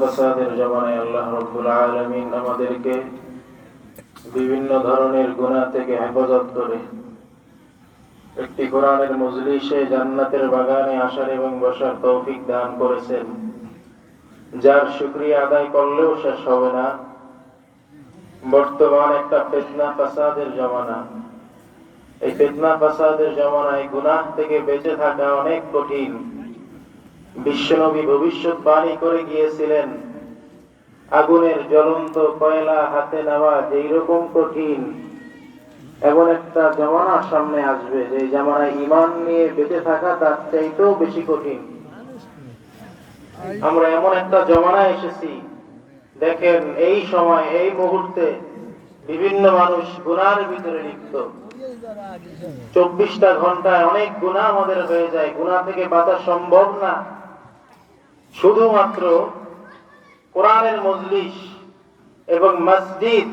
ফাসাদের জামানায় আল্লাহ রাব্বুল আলামিন আমাদেরকে বিভিন্ন ধরনের গুনাহ থেকে হেফাজত করে একটি কোরআনের মজলিসে জান্নাতের বাগানে আসার এবং বসার তৌফিক দান করেছেন, যার শুকরিয়া আদায় করলেও শেষ হবে না। বর্তমান একটা ফিতনা ফাসাদের জামানা। এই ফিতনা ফাসাদের জামানায় গুনাহ থেকে বেঁচে থাকা অনেক কঠিন। বিশ্বনবী ভবিষ্যৎবাণী করে গিয়েছিলেন, আগুনের জ্বলন্ত কয়লা হাতে নেওয়া যেই রকম কঠিন, এমন একটা জামানা সামনে আসবে যে জামানায় ঈমান নিয়ে বেঁচে থাকা তার চাইতেও বেশি কঠিন। আমরা এমন একটা জামানায় এসেছি, দেখেন এই সময় এই মুহূর্তে বিভিন্ন মানুষ গুনাহের ভিতরে লিপ্ত। 24টা ঘন্টায় অনেক গুনাহ আমাদের হয়ে যায়, গুনাহ থেকে বাঁচা সম্ভব না। শুধুমাত্র কোরআনের মজলিস এবং মসজিদ,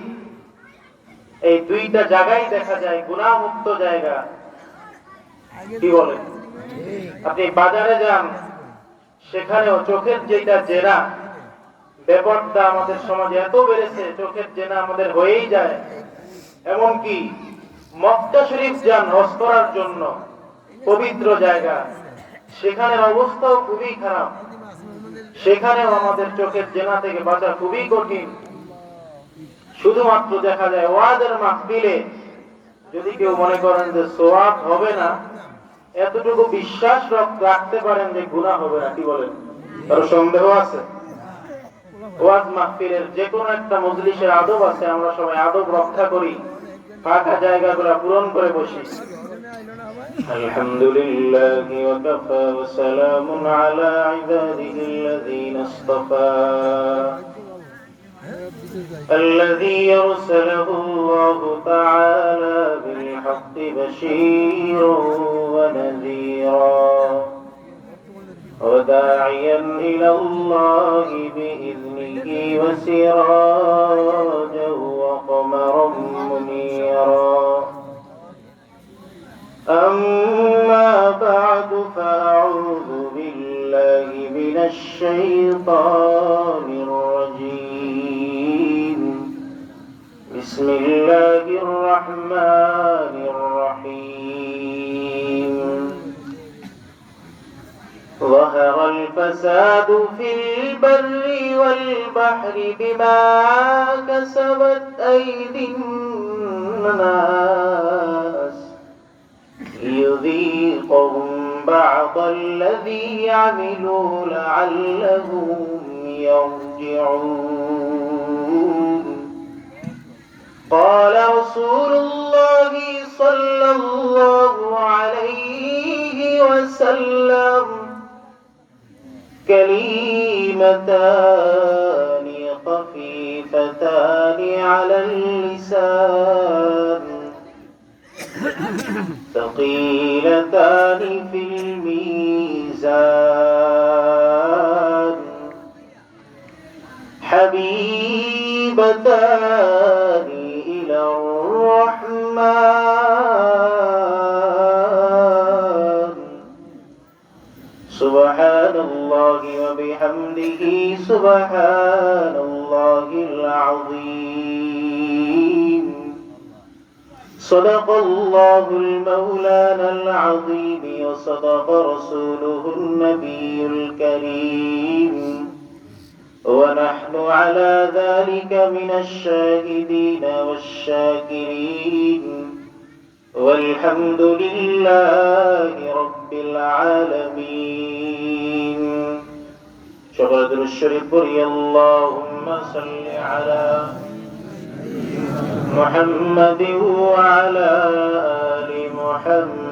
এই দুইটা জায়গায় দেখা যায় গুনাহ মুক্ত জায়গা। কি বলেন? আপনি বাজারে যান, সেখানেও চোখের যেটা জেনা, ব্যাপারটা আমাদের সমাজে এত বেড়েছে, চোখের জেনা আমাদের হয়েই যায়। এমনকি মক্কা শরীফ যান হজ করার জন্য, পবিত্র জায়গা, সেখানে অবস্থাও খুবই খারাপ। সেখানেও আমাদের চোখের জেনা থেকে বাঁচা খুবই কঠিন। শুধুমাত্র দেখা যায় ওয়াজের মাহফিলে যদি কেউ মনে করেন যে সওয়াব হবে না, এতটুকু বিশ্বাস রাখতে পারেন যে গুনাহ হবে না। কি বলেন? কারো সন্দেহ আছে? ওয়াজ মাহফিলের যে কোনো একটা মজলিসের আদব আছে, আমরা সবাই আদব রক্ষা করি, ফাঁকা জায়গাগুলো পূরণ করে বসি। আলহামদুলিল্লাহ ওয়া কাফা ওয়া সালামুন আলা ইবাদিহিল্লাযীনা ইসতাফা الذي أرسله الله تعالى بالحق بشيرا ونذيرا وداعيا إلى الله بإذنه وسراجا وقمرا منيرا. أما بعد فأعوذ بالله من الشيطان الرجيم. بسم الله الرحمن الرحيم. ظهر الفساد في البر والبحر بما كسبت أيدي الناس ليذيقهم بعض الذي عملوا لعلهم يرجعون. قال رسول الله صلى الله عليه وسلم: كلمتان خفيفتان على اللسان ثقيلتان في الميزان حبيبتان إلى الرحمن. سبحان الله وبحمده سبحان الله العظيم. صدق الله المولانا العظيم وصدق رسوله النبي الكريم، ونحن على ذلك من الشاهدين والشاكرين، والحمد لله رب العالمين. شكرا الشريف اللهم صل على محمد وعلى آل محمد.